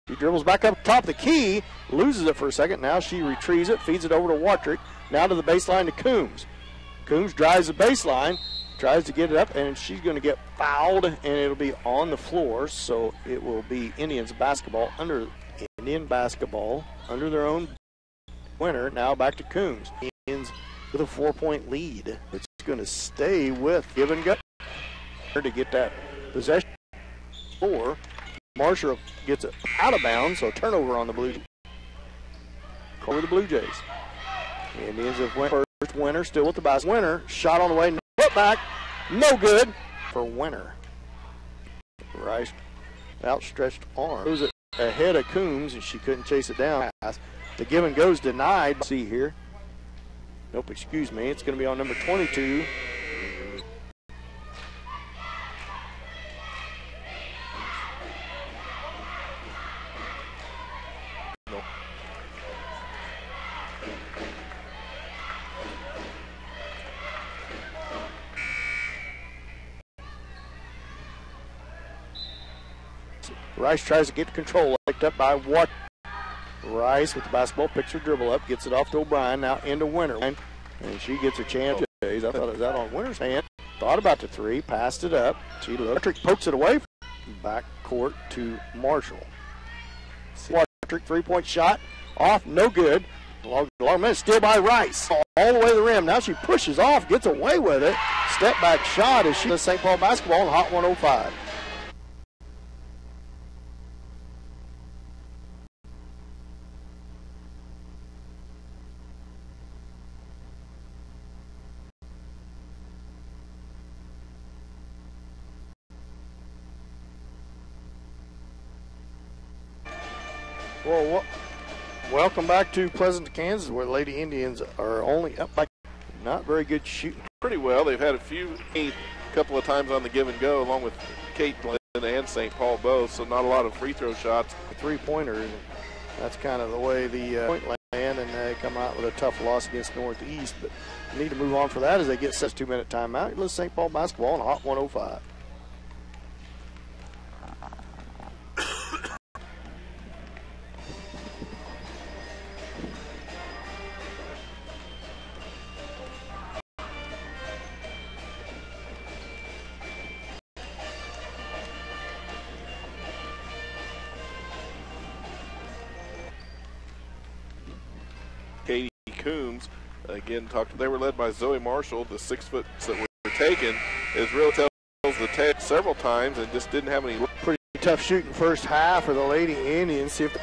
She dribbles back up top of the key, loses it for a second. Now she retrieves it, feeds it over to Watrick. Now to the baseline to Coombs. Coombs drives the baseline, tries to get it up, and she's going to get fouled, and it'll be on the floor. So it will be Indian basketball under their own winner. Now back to Coombs. Indians with a 4-point lead. It's going to stay with give and go to get that possession. Marshall gets it out of bounds, so turnover on the Blue Jays. Over the Blue Jays. Indians have went first. Winner still with the basket. Winner shot on the way, put back, no good for Winner. Rice outstretched arm. Throws it ahead of Coombs, and she couldn't chase it down. The give and go's denied. See here. Nope, excuse me. It's going to be on number 22. Rice tries to get control, picked up by Watt. Rice with the basketball, picks her dribble up, gets it off to O'Brien, now into Winter. And she gets a chance. I thought it was out on Winter's hand. Thought about the three, passed it up. She Watrick pokes it away. Back court to Marshall. Watrick, three-point shot, off, no good. Long minute, still by Rice. All the way to the rim. Now she pushes off, gets away with it. Step back shot as she does St. Paul basketball on Hot 105. Well, welcome back to Pleasanton, Kansas, where the Lady Indians are only up by not very good shooting. Pretty well. They've had a couple of times on the give and go, along with Caitlin and St. Paul both, so not a lot of free throw shots. Three-pointers, that's kind of the way the point land, and they come out with a tough loss against Northeast. But you need to move on for that as they get set 2-minute timeout. Let's St. Paul basketball on Hot 105. Katie Coombs, again, they were led by Zoe Marshall. The 6 foot that were taken is really tells the tale several times and just didn't have any. Pretty tough shooting first half for the Lady Indians. See if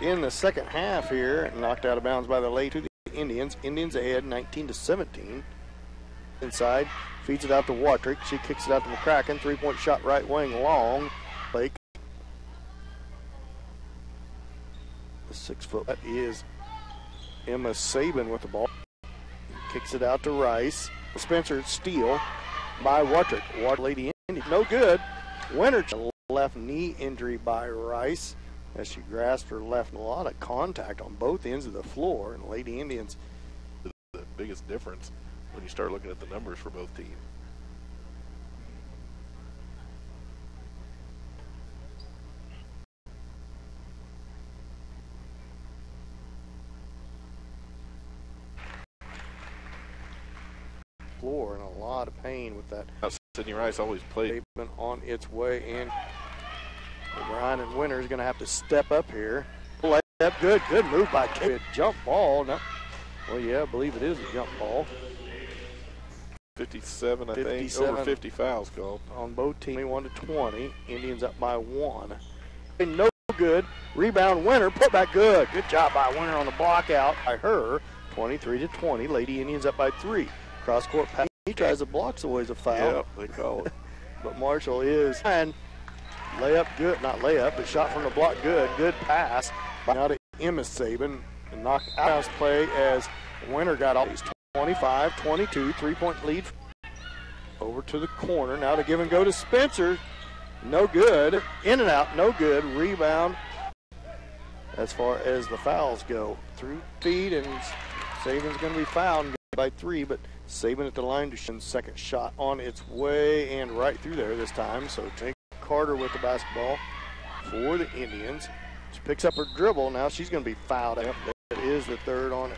in the second half here, knocked out of bounds by the Lady Indians. Indians ahead 19-17. Inside, feeds it out to Watrick. She kicks it out to McCracken. Three-point shot right wing long. Lake. The 6 foot that is Emma Sabin with the ball. Kicks it out to Rice. Spencer steal by Watrick. Lady Indians, no good. Winter left knee injury by Rice as she grasped her left. A lot of contact on both ends of the floor, and Lady Indians. The biggest difference when you start looking at the numbers for both teams. Floor in a lot of pain with that. Sydney Rice always played on its way in. O'Brien and Winter is going to have to step up here. Play up, good move by Kate. Jump ball. No. Well, yeah, I believe it is a jump ball. 57, I think. Over 50 fouls called on both teams. 21-20. Indians up by 1. No good. Rebound Winter. Put back good. Good job by Winter on the block out by her. 23-20. Lady Indians up by 3. Cross court pass. He tries to block, so always a foul. Yeah, they call it. But Marshall is. And layup good, not layup, but shot from the block good. Good pass. Now to Emma Sabin. knock out play as Winter got all these 25-22, 3-point lead over to the corner. Now to give and go to Spencer. No good. In and out, no good. Rebound as far as the fouls go. Through feed, and Saban's going to be fouled by 3, but Saban at the line to shoot. Second shot on its way and right through there this time. So take Carter with the basketball for the Indians. She picks up her dribble. Now she's going to be fouled out. That is the third on it.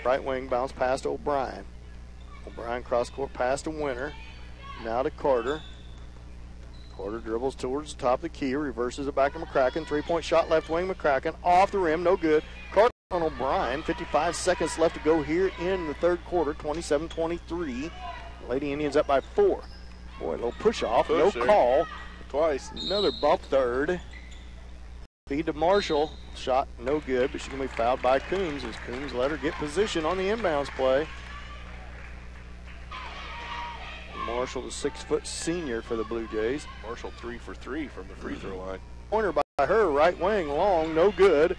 Right wing bounce past O'Brien. O'Brien cross court pass to Winter. Now to Carter. Carter dribbles towards the top of the key, reverses it back to McCracken. 3-point shot left wing, McCracken off the rim, no good. Carter on O'Brien, 55 seconds left to go here in the third quarter, 27-23. Lady Indians up by 4. Boy, a little push off, no call. Twice. Another bump third. Feed to Marshall, shot no good, but she's going to be fouled by Coombs as Coombs let her get position on the inbounds play. Marshall, the 6-foot senior for the Blue Jays. Marshall 3 for 3 from the free throw line. Corner by her, right wing, long, no good.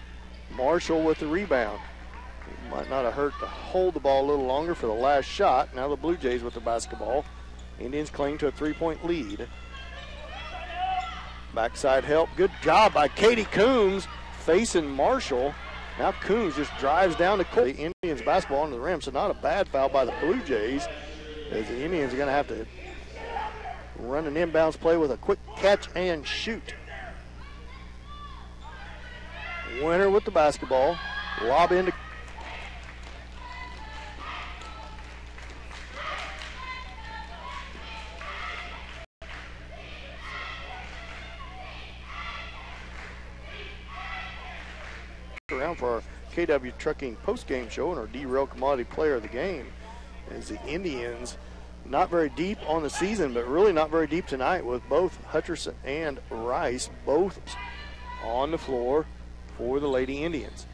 Marshall with the rebound. Might not have hurt to hold the ball a little longer for the last shot. Now the Blue Jays with the basketball. Indians cling to a 3-point lead. Backside help, good job by Katie Coombs facing Marshall. Now Coombs just drives down the court. The Indians basketball into the rim, so not a bad foul by the Blue Jays, as the Indians are going to have to run an inbounds play with a quick catch and shoot. Winter with the basketball. Lob into around for our KW Trucking post-game show and our D-Rail Commodity Player of the Game, as the Indians not very deep on the season, but really not very deep tonight, with both Hutcherson and Rice both on the floor for the Lady Indians.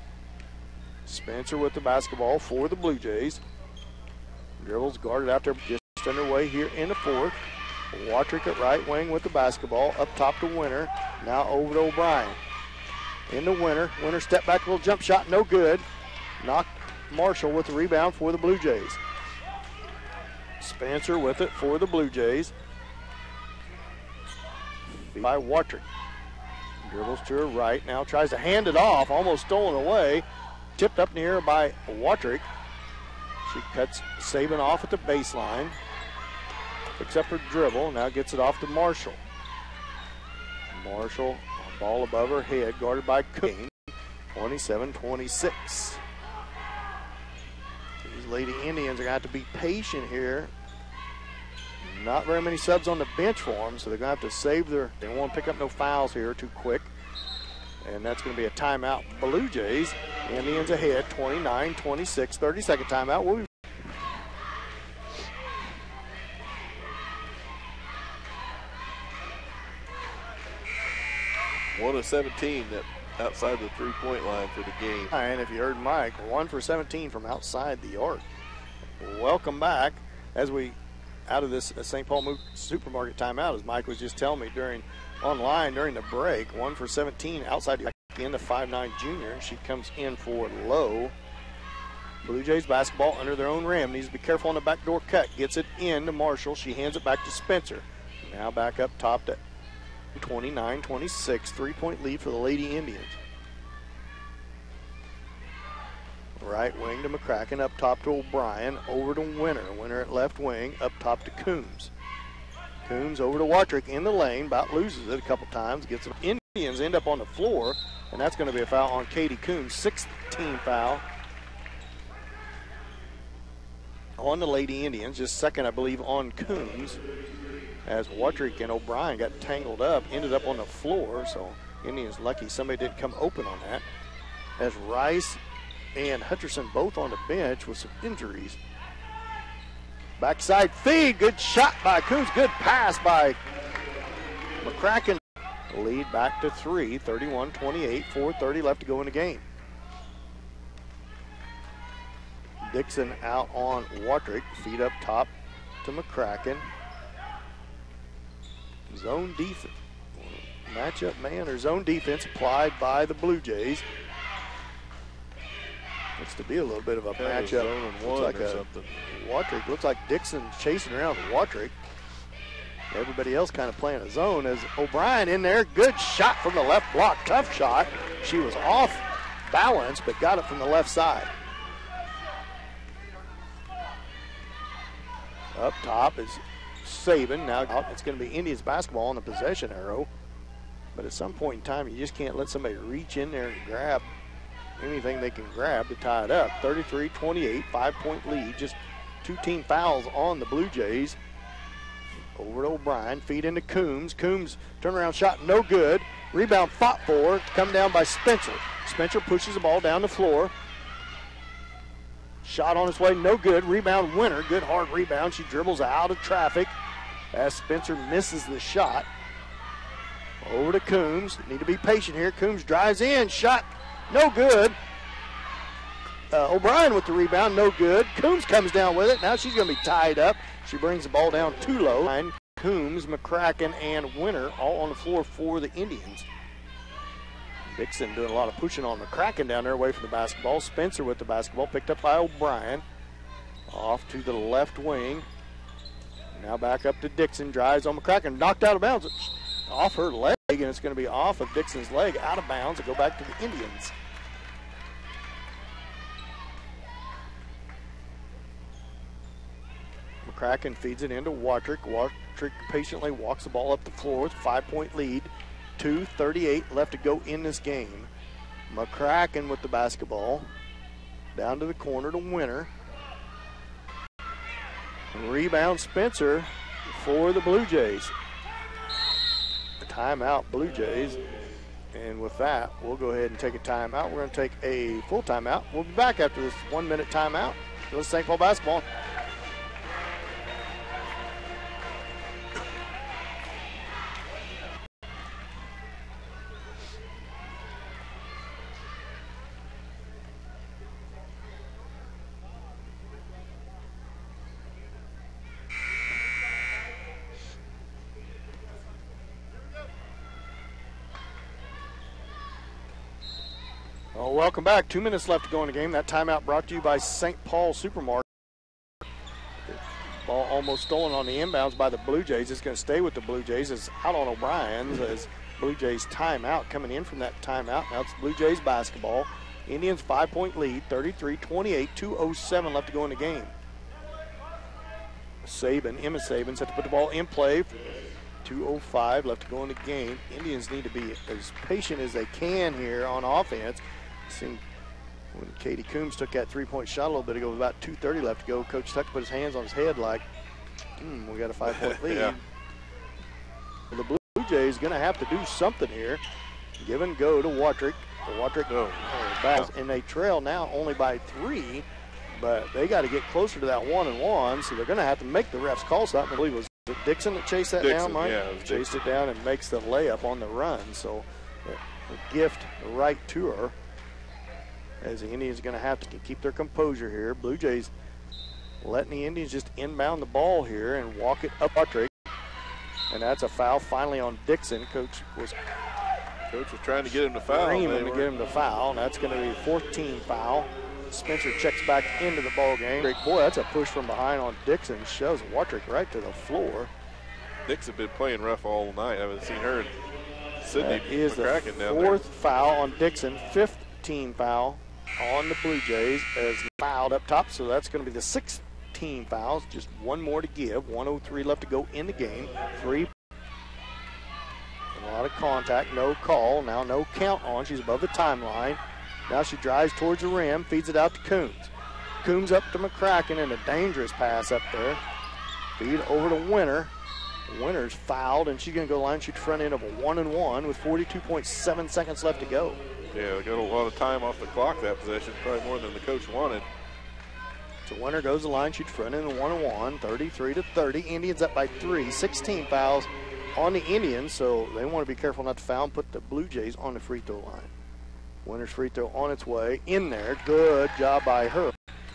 Spencer with the basketball for the Blue Jays. Dribbles guarded out there, just underway here in the fourth. Watrick at right wing with the basketball, up top to Winter, now over to O'Brien. In the Winter. Winter step back, little jump shot, no good. Knocked Marshall with the rebound for the Blue Jays. Spencer with it for the Blue Jays. By Watrick. Dribbles to her right, now tries to hand it off, almost stolen away. Tipped up in the air by Watrick. She cuts Saban off at the baseline. Picks up her dribble, now gets it off to Marshall. Marshall, ball above her head, guarded by King. 27-26. These Lady Indians are going to have to be patient here. Not very many subs on the bench for them, so they're going to have to save their... They don't want to pick up no fouls here too quick. And that's going to be a timeout. Blue Jays, Indians ahead, 29-26, 30-second timeout. We'll be 1 of 17 that outside the three-point line for the game. And if you heard Mike, 1 for 17 from outside the arc. Welcome back as we out of this St. Paul Supermarket timeout, as Mike was just telling me online during the break. 1 for 17 outside the end of 5'9" junior. She comes in for low. Blue Jays basketball under their own rim. Needs to be careful on the backdoor cut. Gets it in to Marshall. She hands it back to Spencer. Now back up top to 29-26. 3-point lead for the Lady Indians. Right wing to McCracken. Up top to O'Brien. Over to Winter. Winter at left wing. Up top to Coombs. Coombs over to Watrick in the lane. About loses it a couple times. Gets them. Indians end up on the floor. And that's going to be a foul on Katie Coombs. 16 foul on the Lady Indians. Just second, I believe, on Coombs. As Watrick and O'Brien got tangled up, ended up on the floor. So Indians lucky somebody didn't come open on that. As Rice and Hutcherson both on the bench with some injuries. Backside feed, good shot by Coombs, good pass by McCracken. Lead back to 3, 31-28, 4:30 left to go in the game. Dixon out on Watrick, feed up top to McCracken. Zone defense, matchup man or zone defense applied by the Blue Jays. Looks to be a little bit of a matchup. Zone and one like or something. Watrick. Looks like Dixon's chasing around Watrick. Everybody else kind of playing a zone as O'Brien in there. Good shot from the left block. Tough shot. She was off balance, but got it from the left side. Up top is Saban. Now it's going to be Indians basketball on the possession arrow. But at some point in time, you just can't let somebody reach in there and grab anything they can grab to tie it up. 33-28, 5-point lead. Just 2 team fouls on the Blue Jays. Over to O'Brien, feed into Coombs. Coombs turnaround shot, no good. Rebound fought for, come down by Spencer. Spencer pushes the ball down the floor. Shot on its way, no good. Rebound Winner, good hard rebound. She dribbles out of traffic as Spencer misses the shot. Over to Coombs, need to be patient here. Coombs drives in, shot, no good. O'Brien with the rebound, no good. Coombs comes down with it. Now she's going to be tied up. She brings the ball down too low. Coombs, McCracken, and Winter all on the floor for the Indians. Dixon doing a lot of pushing on McCracken down there away from the basketball. Spencer with the basketball, picked up by O'Brien. Off to the left wing. Now back up to Dixon, drives on McCracken, knocked out of bounds. It's off her leg, and it's going to be off of Dixon's leg, out of bounds, and go back to the Indians. McCracken feeds it into Watrick. Watrick patiently walks the ball up the floor with a 5-point lead. 2:38 left to go in this game. McCracken with the basketball. Down to the corner to Winter. Rebound Spencer for the Blue Jays. Timeout Blue Jays. And with that, we'll go ahead and take a timeout. We're going to take a full timeout. We'll be back after this 1-minute timeout. This is St. Paul basketball. Well, welcome back. 2 minutes left to go in the game. That timeout brought to you by St. Paul Supermarket. Ball almost stolen on the inbounds by the Blue Jays. It's going to stay with the Blue Jays. It's out on O'Brien's as Blue Jays timeout. Coming in from that timeout. Now it's Blue Jays basketball. Indians 5-point lead, 33-28, 2:07 left to go in the game. Emma Saban set to put the ball in play. 2:05 left to go in the game. Indians need to be as patient as they can here on offense. Seen when Katie Coombs took that 3-point shot a little bit ago, with about 2:30 left to go, Coach Tuck put his hands on his head like, we got a 5-point lead. Yeah. The Blue Jays going to have to do something here. Give and go to Watrick. Watrick back, and they trail now only by 3, but they got to get closer to that 1-and-1, so they're going to have to make the refs call something. I believe it was Dixon that chased that down, Mike? Yeah, it chased it down and makes the layup on the run, so a gift right to her. As the Indians are going to have to keep their composure here. Blue Jays letting the Indians just inbound the ball here and walk it up Watrick. And that's a foul finally on Dixon. Coach was trying to get him to foul. To get him to foul, and that's going to be a 14 foul. Spencer checks back into the ball game. Boy, that's a push from behind on Dixon. Shoves Watrick right to the floor. Dixon been playing rough all night. I haven't seen her and Sydney is the McCracken down fourth foul on Dixon. 5th team foul on the Blue Jays as fouled up top. So that's going to be the 6th team fouls. Just one more to give. 1:03 left to go in the game. 3. A lot of contact, no call. Now no count on. She's above the timeline. Now she drives towards the rim, feeds it out to Coombs. Coombs up to McCracken, and a dangerous pass up there. Feed over to Winter. Winter's fouled, and she's going to go line shoot front end of a 1-and-1 with 42.7 seconds left to go. Yeah, we got a lot of time off the clock that possession, probably more than the coach wanted. So Winter goes the line shoot front end of 1-and-1, 33-30. Indians up by 3, 16 fouls on the Indians, so they want to be careful not to foul and put the Blue Jays on the free throw line. Winter's free throw on its way in there. Good job by her.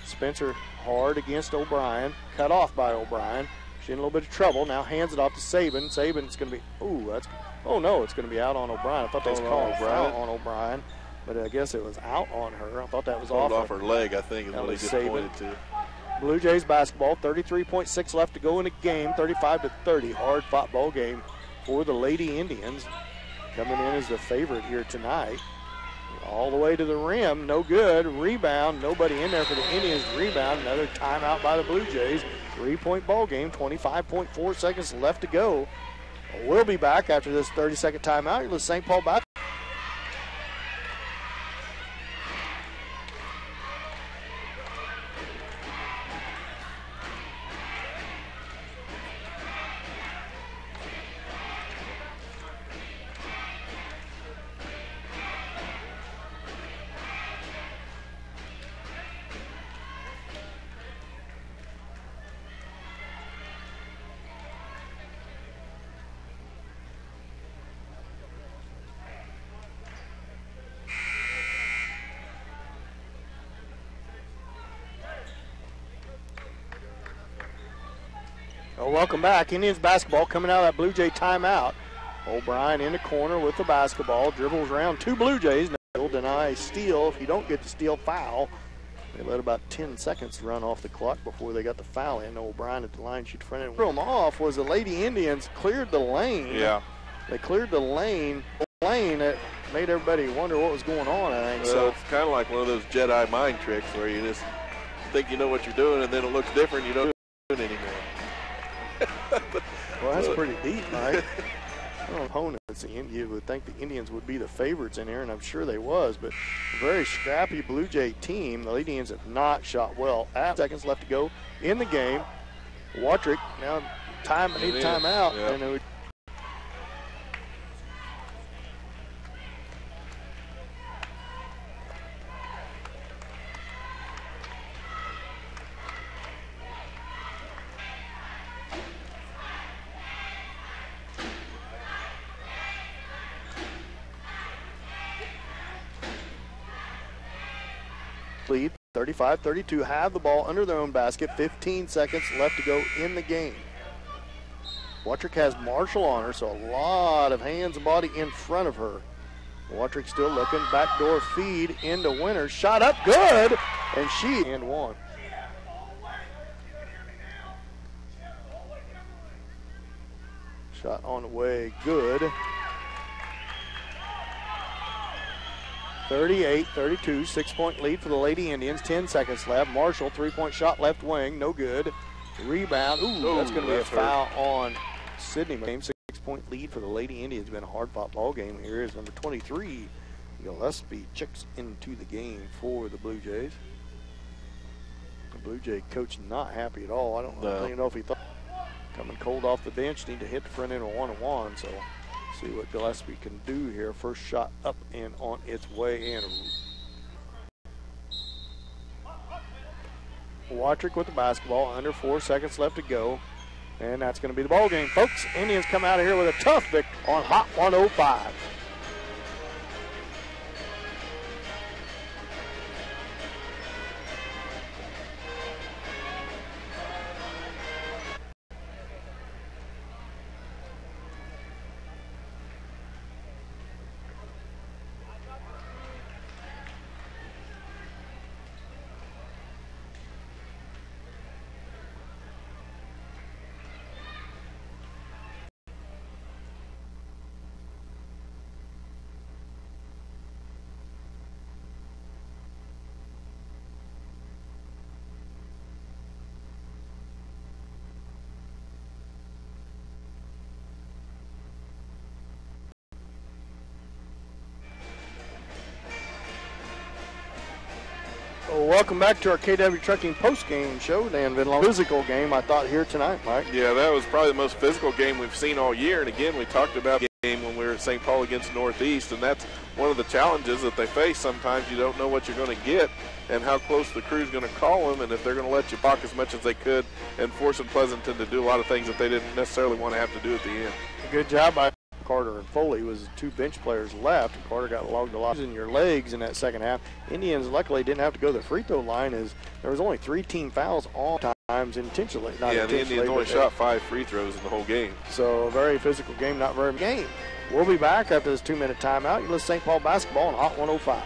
Spencer hard against O'Brien. Cut off by O'Brien. She's in a little bit of trouble. Now hands it off to Saban. Saban, it's going to be, it's going to be out on O'Brien. I thought they was calling foul on O'Brien. but I guess it was out on her. I thought that was off her leg, I think, is what he just pointed to. Blue Jays basketball, 33.6 left to go in the game, 35-30. Hard-fought ball game for the Lady Indians. Coming in as the favorite here tonight. All the way to the rim, no good. Rebound, nobody in there for the Indians. Rebound, another timeout by the Blue Jays. 3-point ball game, 25.4 seconds left to go. We'll be back after this 30-second timeout. You're with St. Paul back. Welcome back. Indians basketball coming out of that Blue Jay timeout. O'Brien in the corner with the basketball. Dribbles around two Blue Jays. They'll deny steal. If you don't get the steal, foul. They let about 10 seconds run off the clock before they got the foul in. O'Brien at the line, shoot front end. Threw them off was the Lady Indians cleared the lane. Yeah. They cleared the lane. That made everybody wonder what was going on, I think. Well, so it's kind of like one of those Jedi mind tricks where you just think you know what you're doing and then it looks different. You don't do it anymore. Well, that's pretty deep, Mike. Opponents, you would think the Indians would be the favorites in here, and I'm sure they was, but a very scrappy Blue Jay team. The Lady Indians have not shot well. 8 seconds left to go in the game. Watrick now need timeout, yeah. And it would lead, 35-32, have the ball under their own basket, 15 seconds left to go in the game. Watrick has Marshall on her, so a lot of hands and body in front of her. Watrick still looking, backdoor feed into Winter, shot up, good, and she and one. Shot on the way, good. 38-32, 6-point lead for the Lady Indians. 10 seconds left. Marshall, 3-point shot left wing, no good. Rebound, that's going to be a foul on Sydney. Game 6-point lead for the Lady Indians. Been a hard-fought ball game. Here is number 23, Gillespie, checks into the game for the Blue Jays. The Blue Jay coach not happy at all. I don't know if he thought coming cold off the bench, need to hit the front end of 1-1, so see what Gillespie can do here. First shot up and on its way in. Watrick with the basketball, under 4 seconds left to go. And that's going to be the ball game, folks. Indians come out of here with a tough victory on Hot 105. Well, welcome back to our KW Trucking post-game show. Dan Vinlon. Physical game, I thought, here tonight, Mike. Yeah, that was probably the most physical game we've seen all year. And again, we talked about the game when we were at St. Paul against Northeast, and that's one of the challenges that they face. Sometimes you don't know what you're going to get and how close the crew's going to call them, and if they're going to let you balk as much as they could and forcing Pleasanton to do a lot of things that they didn't necessarily want to have to do at the end. Good job by Carter and Foley. Was two bench players left. Carter got logged a lot in your legs in that second half. Indians luckily didn't have to go to the free throw line, as there was only 3 team fouls all times intentionally. The Indians only shot 5 free throws in the whole game. So a very physical game, not very game. We'll be back after this 2-minute timeout. You listen to St. Paul basketball on Hot 105.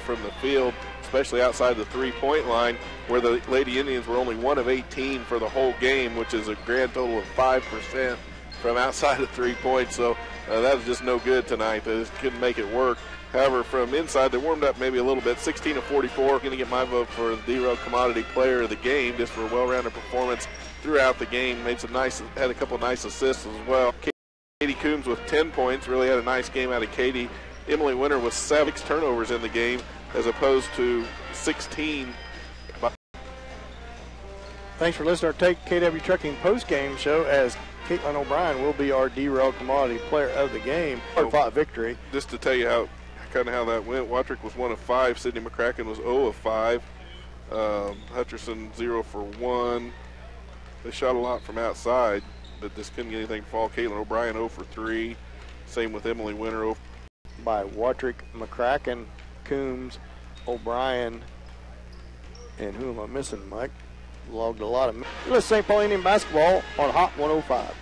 From the field, especially outside the three-point line, where the Lady Indians were only 1 of 18 for the whole game, which is a grand total of 5% from outside of 3 points. So that was just no good tonight. They just couldn't make it work. However, from inside, they warmed up maybe a little bit. 16 of 44. Going to get my vote for the D-Row Commodity Player of the Game, just for a well-rounded performance throughout the game. Had a couple nice assists as well. Katie Coombs with 10 points. Really had a nice game out of Katie. Emily Winter with 7 turnovers in the game as opposed to 16. Thanks for listening to our KW Trucking post-game show, as Caitlin O'Brien will be our D-Rail Commodity Player of the Game. Hard-fought victory. Just to tell you how that went, Watrick was 1 of 5. Sydney McCracken was 0 of 5. Hutcherson 0 for 1. They shot a lot from outside, but just couldn't get anything to fall. Caitlin O'Brien 0 for 3. Same with Emily Winter 0 by Watrick, McCracken, Coombs, O'Brien, and who am I missing, Mike? Logged a lot of. Let's St. Paul Indian basketball on Hot 105.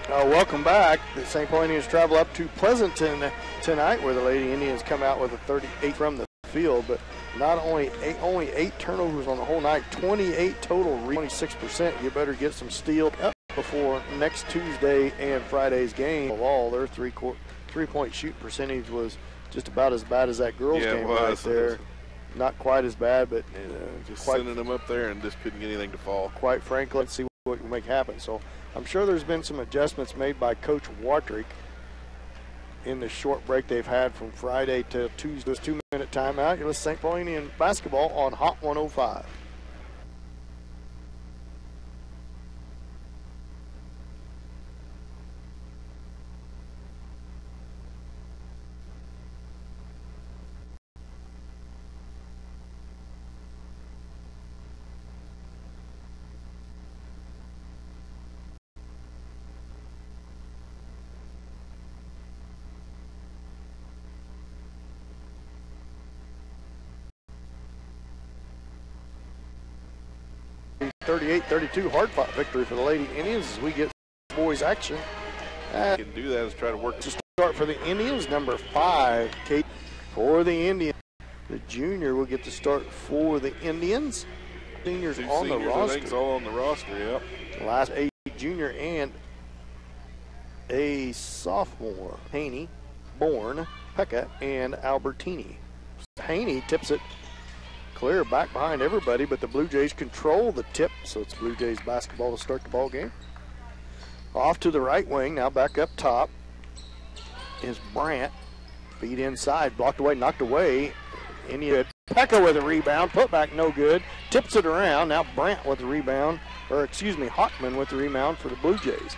Welcome back. The St. Paul Indians travel up to Pleasanton tonight, where the Lady Indians come out with a 38 from the field, but not only eight turnovers on the whole night, 28 total, 26%. You better get some steal up before next Tuesday and Friday's game. Of all, their three-point shoot percentage was just about as bad as that girls' game right there. Not quite as bad, but just sending them up there and just couldn't get anything to fall. Quite frankly, let's see what can make happen. So I'm sure there's been some adjustments made by Coach Watrick in the short break they've had from Friday to Tuesday's 2-minute timeout. You're listening to St. Paul Indian basketball on Hot 105. (38-32) hard-fought victory for the Lady Indians as we get boys action. Can do that is try to work to start for the Indians. Number 5, Kate, for the Indians. The junior will get to start for the Indians. Seniors on the roster. I think it's all on the roster, yep. Last 8 junior and a sophomore. Haney, Bourne, Pekka, and Albertini. Haney tips it clear back behind everybody, but the Blue Jays control the tip, so it's Blue Jays basketball to start the ball game. Off to the right wing, now back up top is Brandt. Feed inside, blocked away, knocked away. Pekka with a rebound, put back no good. Tips it around, now Brandt with the rebound. Hockman with the rebound for the Blue Jays.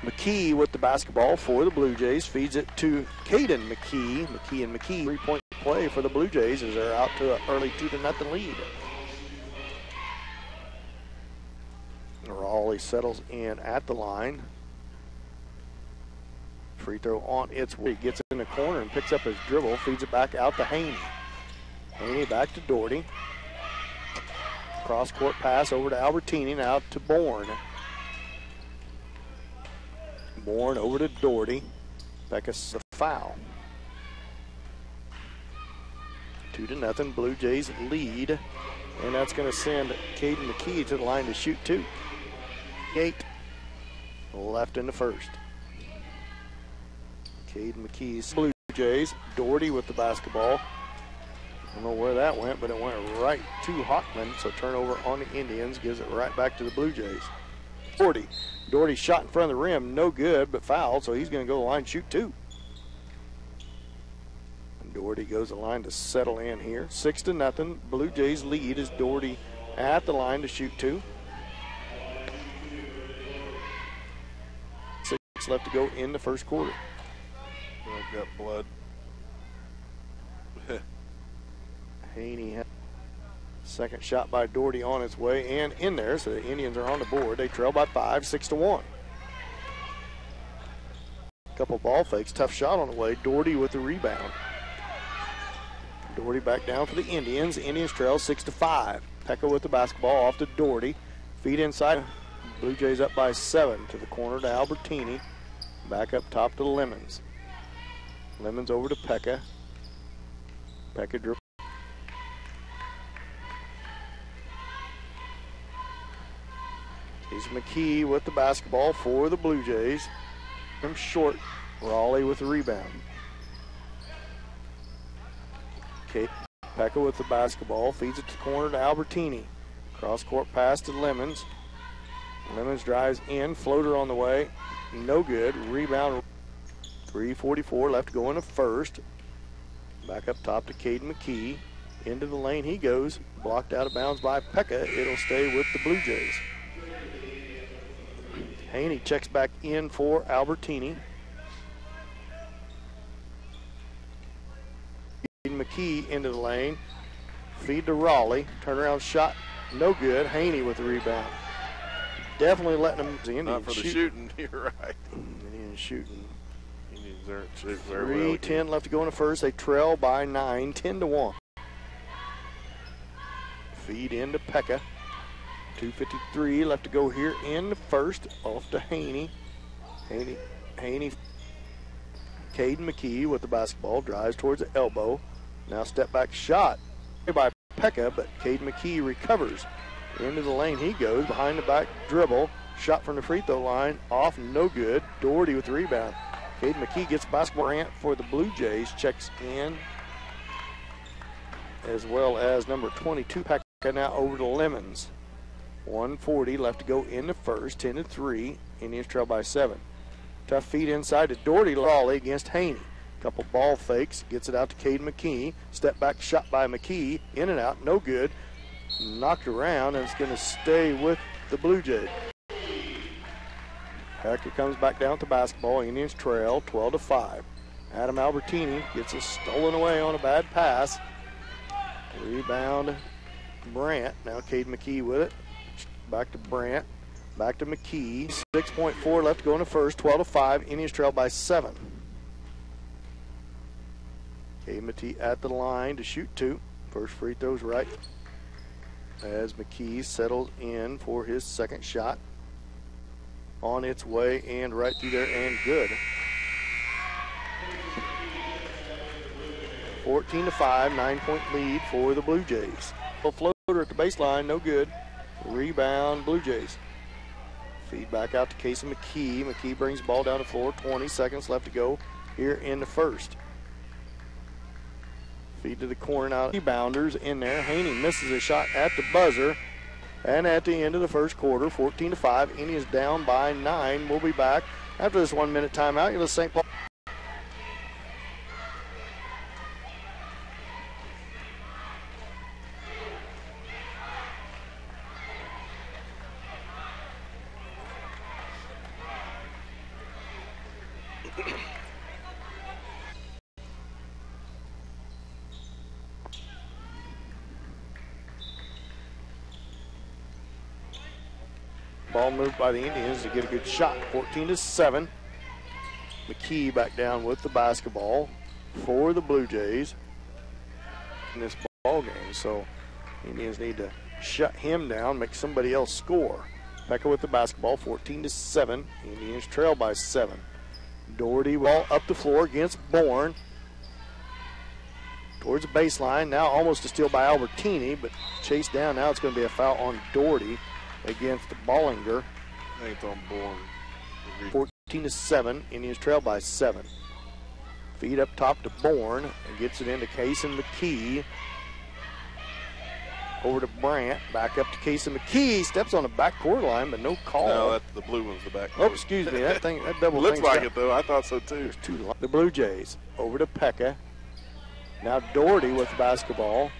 McKee with the basketball for the Blue Jays, feeds it to Caden McKee. McKee, 3-point play for the Blue Jays as they're out to an early 2-0 lead. Raleigh settles in at the line. Free throw on its way. Gets in the corner and picks up his dribble, feeds it back out to Haney. Haney back to Doherty. Cross-court pass over to Albertini, now to Bourne. Bourne over to Doherty. Becca's the foul. 2-0, Blue Jays lead. And that's going to send Caden McKee to the line to shoot 2. 8 left in the first. Caden McKee's Blue Jays. Doherty with the basketball. I don't know where that went, but it went right to Hockman. So turnover on the Indians, gives it right back to the Blue Jays. Doherty shot in front of the rim, no good, but fouled, so he's going to go to the line and shoot 2. And Doherty goes to the line to settle in here. 6-0, Blue Jays lead as Doherty at the line to shoot 2. 6 left to go in the first quarter. I've got blood. Haney, second shot by Doherty on its way and in there, so the Indians are on the board. They trail by 5, 6-1. Couple ball fakes, tough shot on the way. Doherty with the rebound. Doherty back down for the Indians. The Indians trail 6-5. Pekka with the basketball off to Doherty. Feed inside. Blue Jays up by 7 to the corner to Albertini. Back up top to Lemons. Lemons over to Pekka. Pekka dribble. Here's McKee with the basketball for the Blue Jays. From short, Raleigh with the rebound. Okay, Pekka with the basketball, feeds it to the corner to Albertini. Cross-court pass to Lemons. Lemons drives in, floater on the way, no good. Rebound, 3:44 left to go in the first. Back up top to Caden McKee. Into the lane he goes, blocked out of bounds by Pekka. It'll stay with the Blue Jays. Haney checks back in for Albertini. McKee into the lane. Feed to Raleigh. Turnaround shot, no good. Haney with the rebound. Definitely letting them. The Indians not for the shooting. You're right. Indians shooting. Indians aren't shooting very well. 3:10 left to go in the first. They trail by 9, 10-1. Feed into Pekka. 2:53 left to go here in the first. Off to Haney. Haney. Caden McKee with the basketball. Drives towards the elbow. Now step back shot by Pekka, but Caden McKee recovers. Into the lane he goes. Behind the back dribble. Shot from the free throw line. Off, no good. Doherty with the rebound. Caden McKee gets basketball. Grant for the Blue Jays checks in, as well as number 22 Pekka now over to Lemons. 1:40 left to go in the first. 10-3. Indians trail by 7. Tough feed inside to Doherty. Raleigh against Haney. Couple ball fakes. Gets it out to Caden McKee. Step back shot by McKee. In and out. No good. Knocked around, and it's going to stay with the Blue Jays. Pekka comes back down to basketball. Indians trail 12-5. Adam Albertini gets it stolen away on a bad pass. Rebound Brandt. Now Caden McKee with it. Back to Brandt. Back to McKee. 6.4 left to go in the first. 12-5. Indians trail by 7. Caden McKee at the line to shoot 2. First free throw's right as McKee settles in for his second shot. On its way and right through there and good. 14-5, 9-point lead for the Blue Jays. Floater at the baseline, no good. Rebound, Blue Jays. Feed back out to Casey McKee. McKee brings the ball down the floor. 20 seconds left to go here in the first. Feed to the corner now. Rebounders in there. Haney misses a shot at the buzzer. And at the end of the first quarter, 14-5. Indians down by 9. We'll be back after this 1-minute timeout. You're the St. Paul. ball moved by the Indians to get a good shot. 14-7. McKee back down with the basketball for the Blue Jays in this ball game. So Indians need to shut him down, make somebody else score. Pekka with the basketball, 14-7. Indians trail by 7. Doherty ball up the floor against Bourne. Towards the baseline, now almost a steal by Albertini, but chased down. Now it's going to be a foul on Doherty against Bollinger. I think it's on Bourne. 14-7, Indians trail by 7. Feed up top to Bourne and gets it into Case and McKee. Over to Brandt, back up to Case and McKee. Steps on the backcourt line, but no call. No, that's the blue one's the back. Oh, excuse me, that double looks like got, it though. I thought so too. The Blue Jays over to Pekka. Now Doherty with the basketball.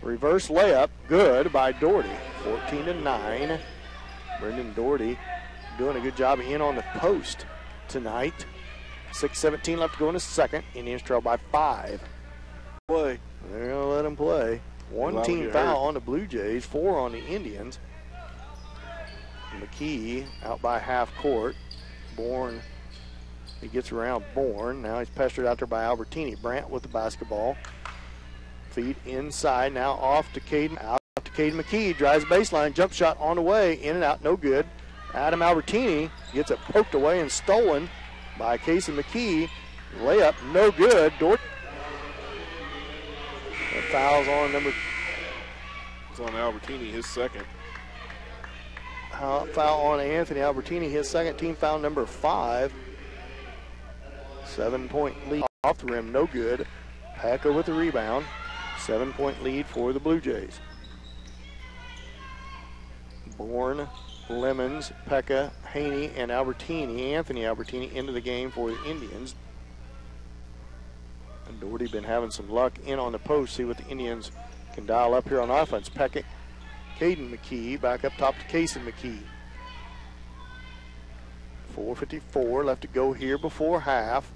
Reverse layup, good by Doherty. 14-9. Brendan Doherty doing a good job in on the post tonight. 6:17 left to go in the second. Indians trail by 5. Play. They're going to let him play. One team foul on the Blue Jays, 4 on the Indians. McKee out by half court. Bourne, he gets around Bourne. Now he's pestered out there by Albertini. Brandt with the basketball. Feed inside, now off to Caden. Out to Caden McKee, drives the baseline, jump shot on the way, in and out, no good. Adam Albertini gets it poked away and stolen by Casey McKee. Layup, no good. The foul's on number. It's on Albertini, his second. Foul on Anthony Albertini, his second, team foul number 5. 7-point lead off the rim, no good. Pekka with the rebound. 7-point lead for the Blue Jays. Bourne, Lemons, Pekka, Haney, and Albertini, Anthony Albertini, into the game for the Indians. And Doherty been having some luck in on the post. See what the Indians can dial up here on offense. Pekka, Caden McKee, back up top to Casey McKee. 4:54 left to go here before half.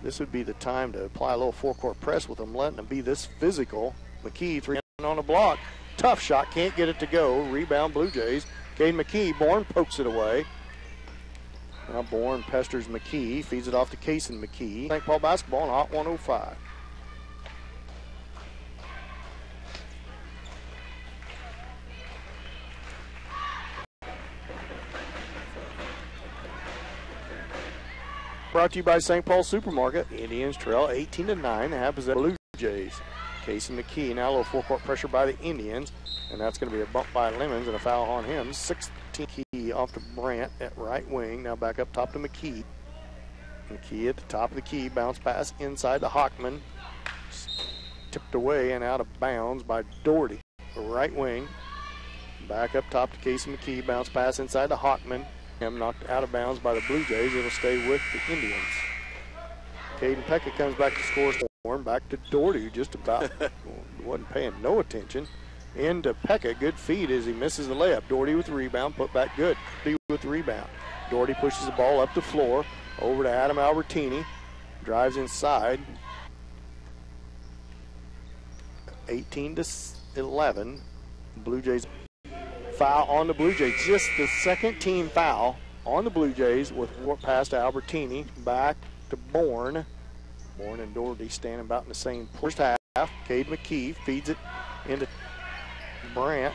This would be the time to apply a little four-court press with them, letting them be this physical. McKee, 3 on the block. Tough shot, can't get it to go. Rebound Blue Jays. Caden McKee, Bourne pokes it away. Now Bourne pesters McKee, feeds it off to Cason McKee. St. Paul basketball on Hot 105. Brought to you by St. Paul Supermarket. Indians trail 18-9. They have possession. Blue Jays. Casey McKee, now a little full court pressure by the Indians, and that's going to be a bump by Lemons and a foul on him. 16 key off to Brandt at right wing. Now back up top to McKee. McKee at the top of the key. Bounce pass inside to Hockman. Tipped away and out of bounds by Doherty. Right wing. Back up top to Casey McKee. Bounce pass inside to Hockman. Him knocked out of bounds by the Blue Jays. It'll stay with the Indians. Caden Pekka comes back to score. Back to Doherty, who just about wasn't paying no attention. Into Pekka, good feed as he misses the layup. Doherty with the rebound, put back good. Doherty with the rebound. Doherty pushes the ball up the floor, over to Adam Albertini. Drives inside. 18-11. Blue Jays foul on the Blue Jays. Just the second team foul on the Blue Jays with a pass to Albertini. Back to Bourne. Bourne and Doherty standing about in the same first half. Cade McKee feeds it into Brandt.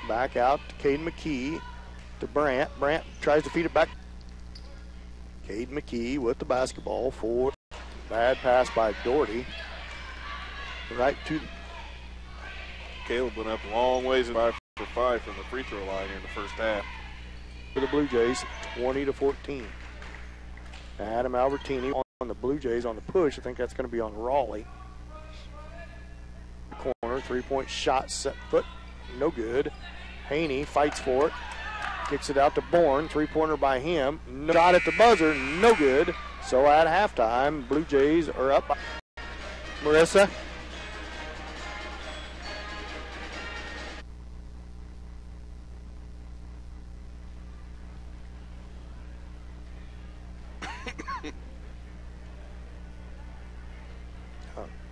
Back out to Cade McKee to Brandt. Brandt tries to feed it back. Cade McKee with the basketball for bad pass by Doherty. Right to Caleb went up a long ways in 5 for 5 from the free throw line in the first half. For the Blue Jays, 20-14. Adam Albertini on the Blue Jays on the push. I think that's going to be on Raleigh. Corner, 3-point shot, set foot, no good. Haney fights for it, kicks it out to Bourne, 3-pointer by him. Shot at the buzzer, no good. So at halftime, Blue Jays are up. Marissa.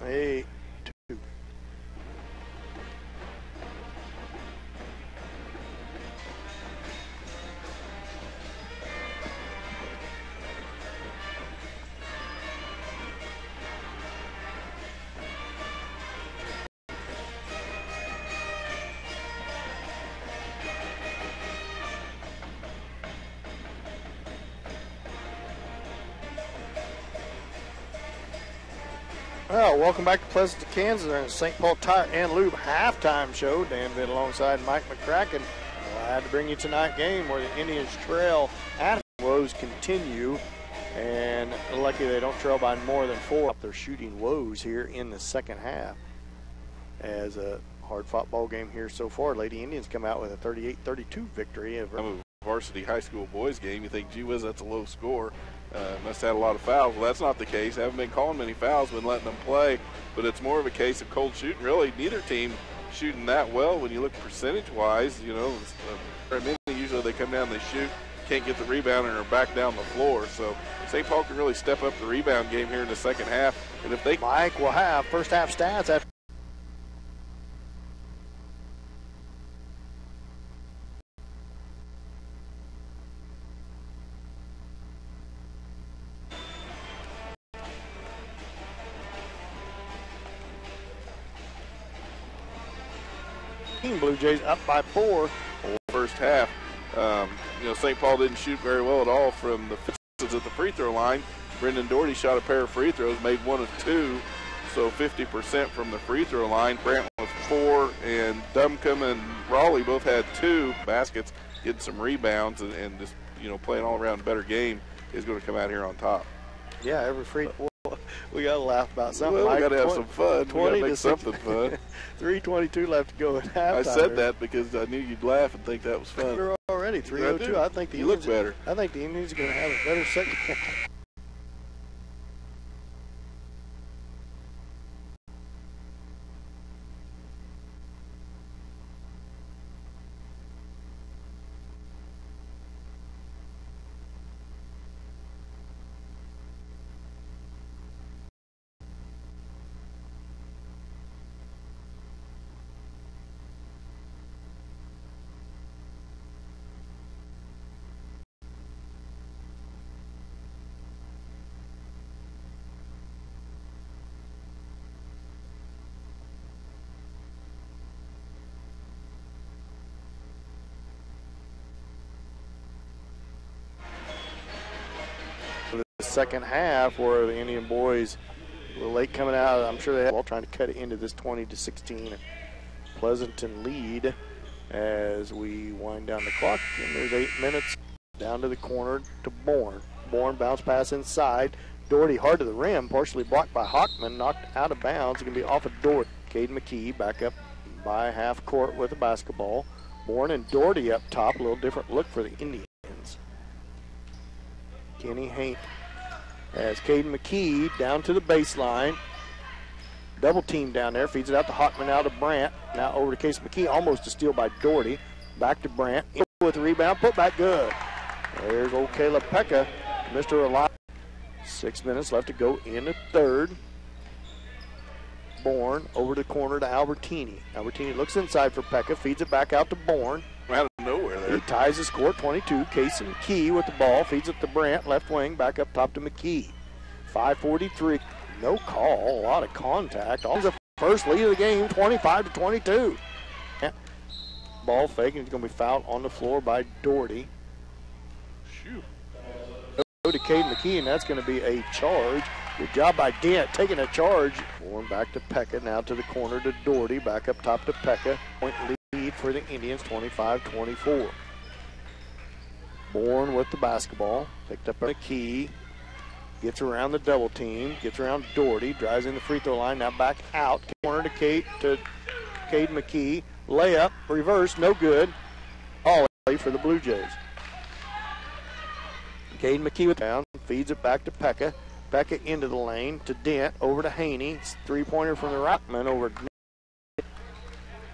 Hey, 2. Well, welcome back to Pleasanton, Kansas, and the St. Paul Tire and Lube halftime show. Dan Vitt alongside Mike McCracken. Glad to bring you tonight's game where the Indians trail at woes continue. And lucky they don't trail by more than 4. They're shooting woes here in the second half. As a hard-fought ball game here so far, Lady Indians come out with a 38-32 victory. Varsity high school boys game, you think, gee whiz, that's a low score. Must have had a lot of fouls. Well, that's not the case. Haven't been calling many fouls, been letting them play, but it's more of a case of cold shooting. Really, neither team shooting that well when you look percentage-wise. You know, usually they come down, they shoot, can't get the rebound, and are back down the floor. So St. Paul can really step up the rebound game here in the second half. And if they Mike will have first half stats after. Blue Jays up by 4. First half, St. Paul didn't shoot very well at all from the at the free throw line. Brendan Doherty shot a pair of free throws, made 1 of 2, so 50% from the free throw line. Brant with 4, and Duncombe and Raleigh both had 2 baskets, getting some rebounds, and just playing all around better game is going to come out here on top. Yeah, every free. We got to laugh about something. Well, we got to have some fun. 20 to make something fun. 3:22 left to go at halftime. I said that because I knew you'd laugh and think that was fun. We're already 3:02. I think you look better. I think the Indians are going to have a better second half. Second half where the Indian boys were late coming out. I'm sure they had all trying to cut it into this 20-16 Pleasanton lead as we wind down the clock. And there's 8 minutes down to the corner to Bourne. Bourne bounce pass inside. Doherty hard to the rim, partially blocked by Hockman, knocked out of bounds. It can be off of Doherty. Caden McKee back up by half court with a basketball. Bourne and Doherty up top. A little different look for the Indians. Kenny Haint as Caden McKee down to the baseline. Double team down there. Feeds it out to Hockman, out to Brandt. Now over to Case McKee. Almost a steal by Doherty. Back to Brandt. With the rebound. Put back good. There's old Caleb Pekka. Mr. Alive. 6 minutes left to go in the third. Bourne over the corner to Albertini. Albertini looks inside for Pekka. Feeds it back out to Bourne. Out of nowhere there. He ties the score, 22. Casey McKee with the ball. Feeds it to Brandt, left wing, back up top to McKee. 5:43. No call. A lot of contact. Almost the first lead of the game, 25-22. Ball fake, and he's going to be fouled on the floor by Doherty. Shoot. Go to Caden McKee, and that's going to be a charge. Good job by Dent taking a charge. Bourne back to Pekka, now to the corner to Doherty, back up top to Pekka. Point lead for the Indians, 25-24. Bourne with the basketball, picked up McKee, gets around the double team, gets around Doherty, drives in the free throw line, now back out, corner to Cade McKee, layup, reverse, no good. All play for the Blue Jays. Cade McKee with down, feeds it back to Pekka. Pekka into the lane to Dent, over to Haney. Three-pointer from the Rockman over.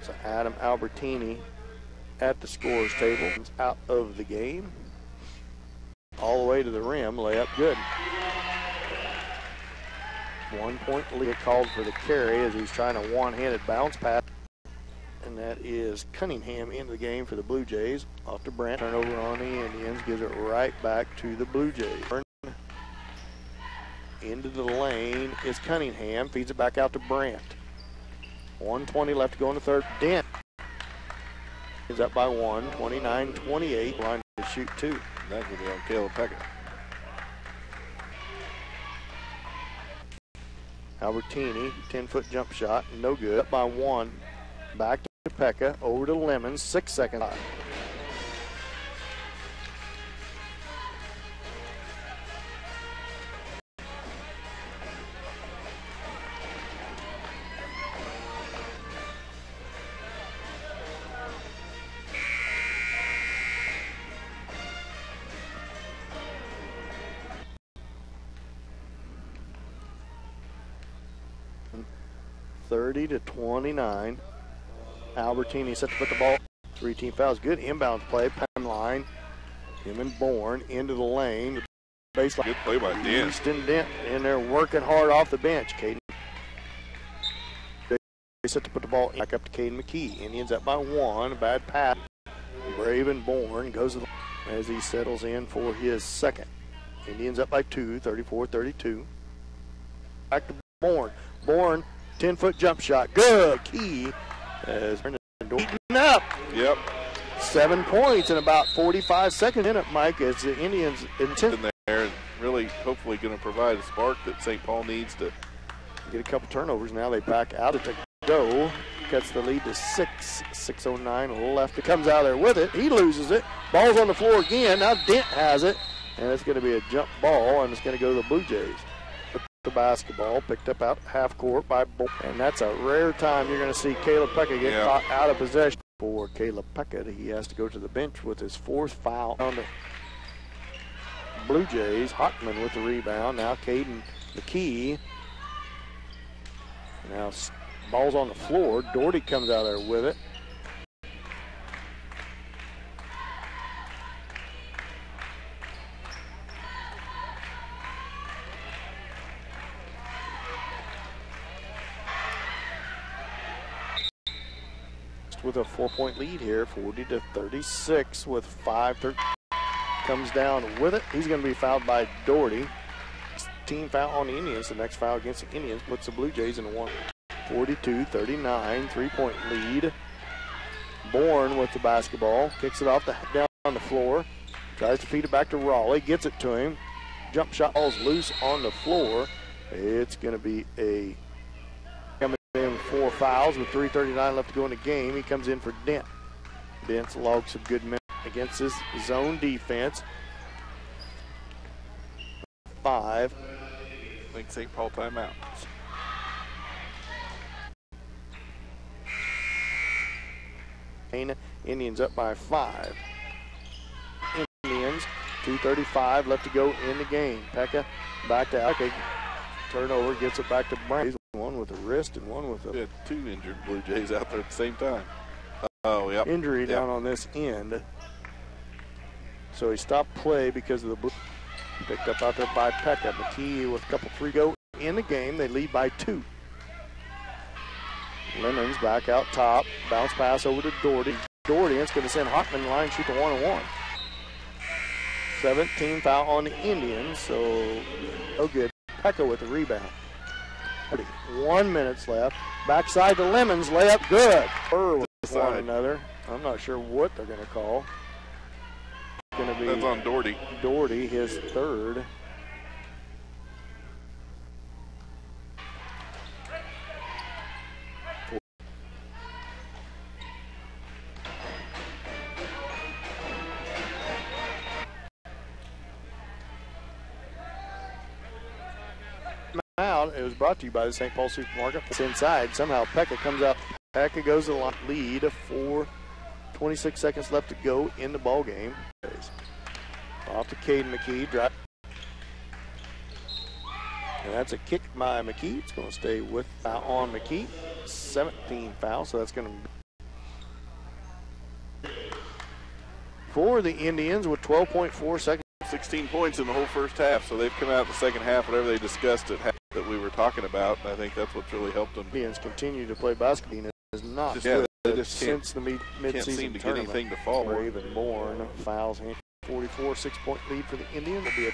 So Adam Albertini at the scorer's table. He's out of the game. All the way to the rim, layup good. 1 point lead called for the carry as he's trying a one-handed bounce pass. And that is Cunningham into the game for the Blue Jays. Off to Brandt, turnover on the Indians, gives it right back to the Blue Jays. Into the lane is Cunningham, feeds it back out to Brandt. 1:20 left to go in the third. Dent is up by 1, 29-28. Line to shoot 2. That could be on Caleb Pekka. Albertini, 10-foot jump shot, no good. Up by 1. Back to Pekka, over to Lemons, 6 seconds. (30-29). Albertini set to put the ball. 3-team fouls. Good inbound play. Pen line. Him and Bourne into the lane. Baseline. Good play by Dent. Easton Dent in there working hard off the bench. Caden. They set to put the ball back up to Caden McKee. Indians up by 1. A bad pass. Braven Bourne goes to the, as he settles in for his second. Indians up by 2. 34-32. Back to Bourne. Bourne. 10-foot jump shot. Good. Key as beaten up. Yep. 7 points in about 45 seconds in it, Mike, as the Indians in there and really hopefully going to provide a spark that St. Paul needs to get a couple turnovers. Now they back out to go. Cuts the lead to 6. 6:09 left. It comes out there with it. He loses it. Ball's on the floor again. Now Dent has it. And it's going to be a jump ball, and it's going to go to the Blue Jays. The basketball picked up out half court by Bourne, and that's a rare time you're going to see Caleb Pekka get caught out of possession. For Caleb Pekka, he has to go to the bench with his 4th foul on the Blue Jays. Hockman with the rebound. Now Caden McKee. Now ball's on the floor. Doherty comes out there with it. With a 4-point lead here, 40-36 with 5-13. Comes down with it. He's going to be fouled by Doherty. Team foul on the Indians. The next foul against the Indians puts the Blue Jays in a 42-39, 3-point lead. Bourne with the basketball. Kicks it off down on the floor. Tries to feed it back to Raleigh. Gets it to him. Jump shot falls loose on the floor. It's going to be a 4 fouls with 3:39 left to go in the game. He comes in for Dent. Dent's logged some good minutes against his zone defense. 5. I think St. Paul timeout. Indians up by 5. Indians, 2:35 left to go in the game. Pekka back to Alke. Turnover, gets it back to Brown. One with a wrist and one with a... We had 2 injured Blue Jays out there at the same time. Oh, yep. Injury down on this end. So he stopped play because of the blue. Picked up out there by Pekka. McKee with a couple free go in the game. They lead by 2. Lemons back out top. Bounce pass over to Doherty. Doherty is going to send Hockman the line, shoot the 1-on-1. 17 foul on the Indians, so no good. Pekka with the rebound. 1 minute left. Backside to Lemons. Layup good. With one another. I'm not sure what they're going to call. It's going to be that's on Doherty. Doherty, his 3rd. Out. It was brought to you by the St. Paul Supermarket. It's inside. Somehow Pekka comes out. Pekka goes to the lead. 26 seconds left to go in the ball game. Off to Caden McKee. Drive. And that's a kick by McKee. It's going to stay with on McKee. 17 foul, so that's going to for the Indians with 12.4 seconds. 16 points in the whole first half, so they've come out in the second half, whatever they discussed at half that we were talking about. I think that's what's really helped them. Indians continue to play basketball. Is not good they just since the mid-season can't seem to tournament. get anything to fall. Raven Bourne fouls 44, 6-point lead for the Indians. Will be a